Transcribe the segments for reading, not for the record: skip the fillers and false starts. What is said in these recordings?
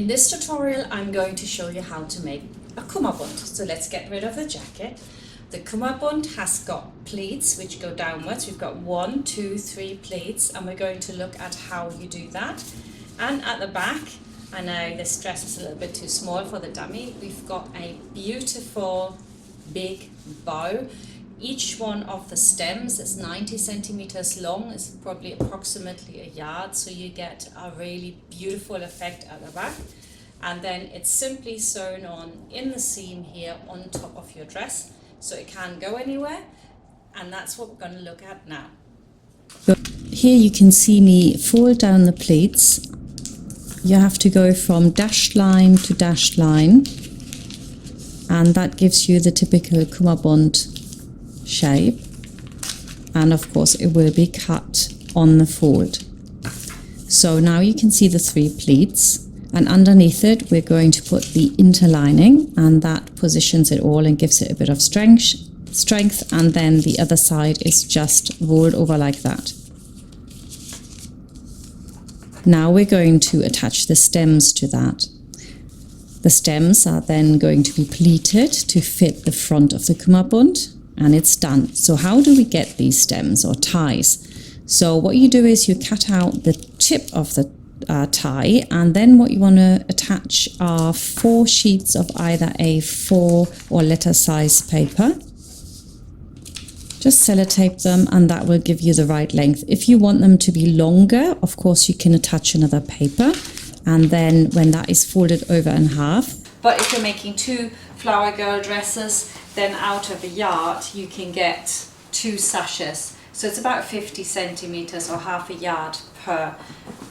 In this tutorial I'm going to show you how to make a Kummerbund. So let's get rid of the jacket. The Kummerbund has got pleats which go downwards. We've got 1, 2, 3 pleats, and we're going to look at how you do that. And at the back, I know this dress is a little bit too small for the dummy, we've got a beautiful big bow. Each one of the stems is 90 centimeters long, it's probably approximately a yard, so you get a really beautiful effect at the back. And then it's simply sewn on in the seam here on top of your dress, so it can't go anywhere, and that's what we're going to look at now. Here you can see me fold down the pleats. You have to go from dashed line to dashed line, and that gives you the typical Kummerbund shape, and of course it will be cut on the fold. So now you can see the 3 pleats, and underneath it we're going to put the interlining, and that positions it all and gives it a bit of strength, and then the other side is just rolled over like that. Now we're going to attach the stems to that. The stems are then going to be pleated to fit the front of the Kummerbund, and it's done. So how do we get these stems or ties? So what you do is you cut out the tip of the tie, and then what you want to attach are 4 sheets of either A4 or letter size paper. Just sellotape them, and that will give you the right length. If you want them to be longer, of course you can attach another paper, and then when that is folded over in half. But if you're making 2 flower girl dresses, then out of a yard you can get 2 sashes. So it's about 50 centimeters or half a yard per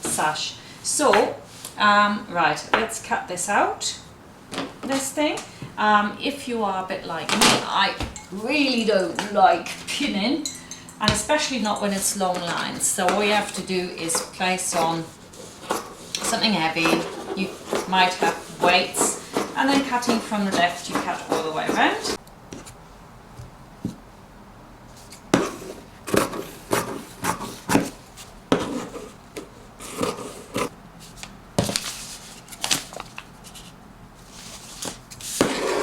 sash. So, right, let's cut this out, this thing. If you are a bit like me, I really don't like pinning, and especially not when it's long lines. So all you have to do is place on something heavy. You might have weights, and then cutting from the left, you cut all the way around.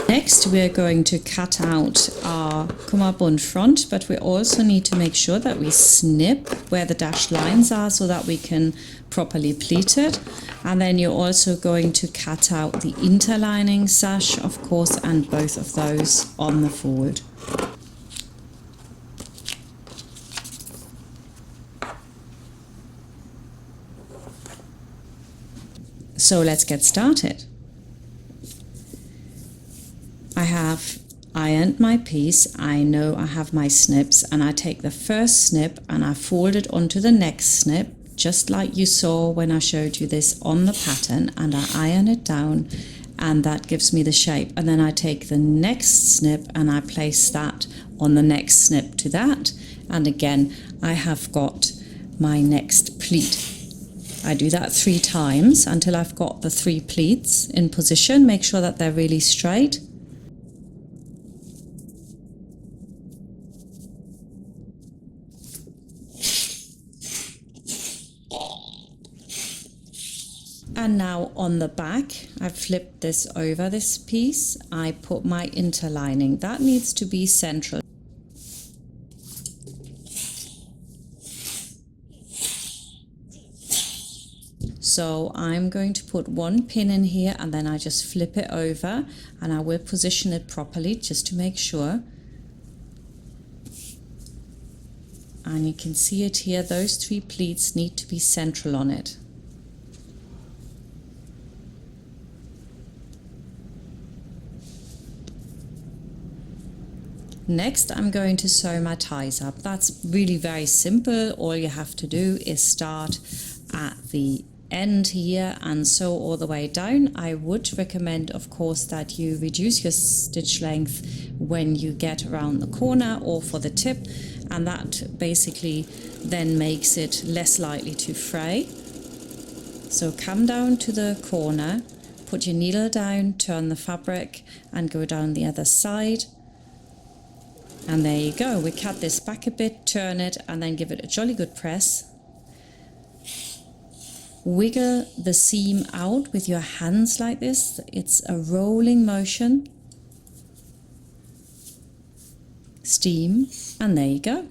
Next we're going to cut out our Kummerbund front, but we also need to make sure that we snip where the dashed lines are so that we can properly pleat it. And then you're also going to cut out the interlining sash, of course, and both of those on the fold. So let's get started. I have ironed my piece, I know I have my snips, and I take the first snip and I fold it onto the next snip, just like you saw when I showed you this on the pattern, and I iron it down, and that gives me the shape. And then I take the next snip and I place that on the next snip to that, and again I have got my next pleat. I do that 3 times until I've got the 3 pleats in position. Make sure that they're really straight. And now on the back, I've flipped this over this piece. I put my interlining. That needs to be central. So I'm going to put 1 pin in here, and then I just flip it over, and I will position it properly just to make sure. And you can see it here, those 3 pleats need to be central on it. Next, I'm going to sew my ties up. That's really very simple. All you have to do is start at the end here and sew all the way down. I would recommend, of course, that you reduce your stitch length when you get around the corner or for the tip, and that basically then makes it less likely to fray. So come down to the corner, put your needle down, turn the fabric, and go down the other side. And there you go. We cut this back a bit, turn it, and then give it a jolly good press. wiggle the seam out with your hands like this. It's a rolling motion. Steam, and there you go.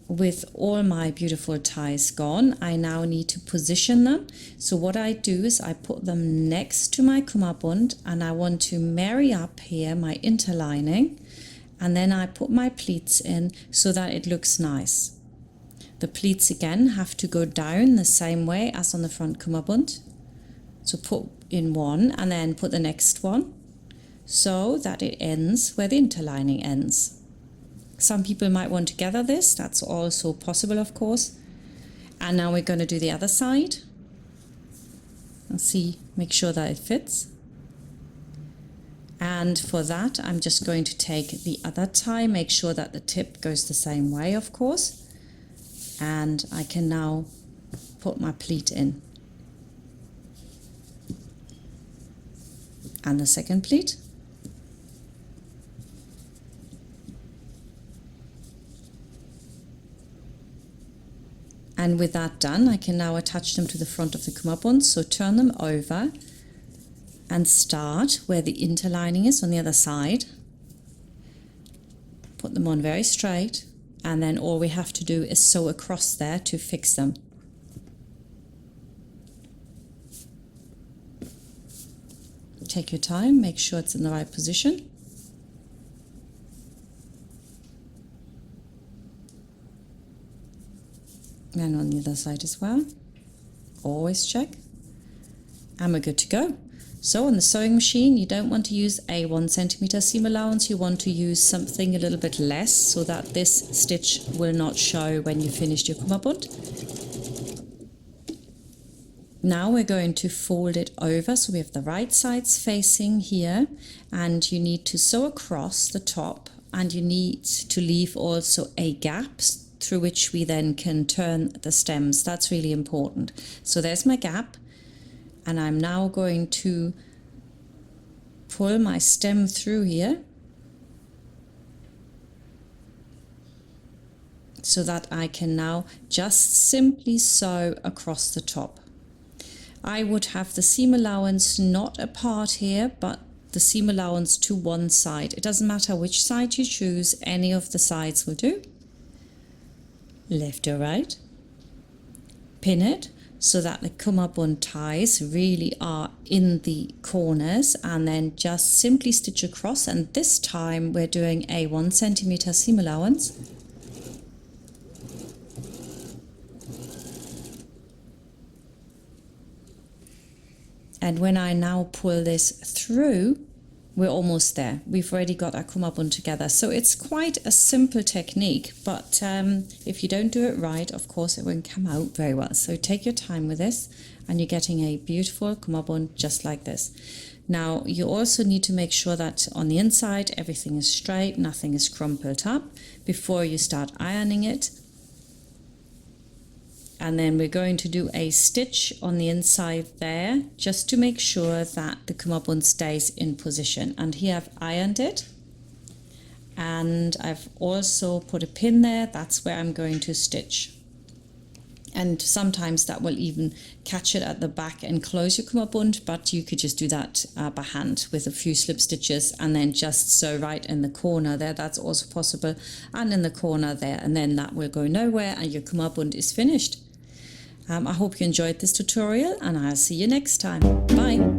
With all my beautiful ties gone, I now need to position them. So what I do is I put them next to my Kummerbund, and I want to marry up here my interlining, and then I put my pleats in so that it looks nice. The pleats again have to go down the same way as on the front Kummerbund. So put in one and then put the next one so that it ends where the interlining ends. Some people might want to gather this, that's also possible of course. And now we're going to do the other side. And see, make sure that it fits. And for that I'm just going to take the other tie, make sure that the tip goes the same way of course. And I can now put my pleat in. And the second pleat. And with that done, I can now attach them to the front of the Kummerbund. So turn them over and start where the interlining is on the other side. Put them on very straight. And then all we have to do is sew across there to fix them. Take your time, make sure it's in the right position. And on the other side as well. Always check. And we're good to go. So on the sewing machine, you don't want to use a 1 centimeter seam allowance, you want to use something a little bit less so that this stitch will not show when you finished your Kummerbund. Now we're going to fold it over so we have the right sides facing here, and you need to sew across the top, and you need to leave also a gap through which we then can turn the stems. That's really important. So there's my gap. And I'm now going to pull my stem through here so that I can now just simply sew across the top. I would have the seam allowance not apart here, but the seam allowance to one side. It doesn't matter which side you choose, any of the sides will do. Left or right. Pin it so that the Kummerbund ties really are in the corners, and then just simply stitch across, and this time we're doing a 1 centimeter seam allowance. And when I now pull this through, we're almost there. We've already got our Kummerbund together. So it's quite a simple technique, but if you don't do it right, of course it won't come out very well. So take your time with this, and you're getting a beautiful Kummerbund just like this. Now you also need to make sure that on the inside everything is straight, nothing is crumpled up before you start ironing it. And then we're going to do a stitch on the inside there just to make sure that the Kummerbund stays in position. And here I've ironed it, and I've also put a pin there. That's where I'm going to stitch. And sometimes that will even catch it at the back and close your Kummerbund, but you could just do that by hand with a few slip stitches and then just sew right in the corner there. That's also possible, and in the corner there, and then that will go nowhere and your Kummerbund is finished. I hope you enjoyed this tutorial, and I'll see you next time. Bye!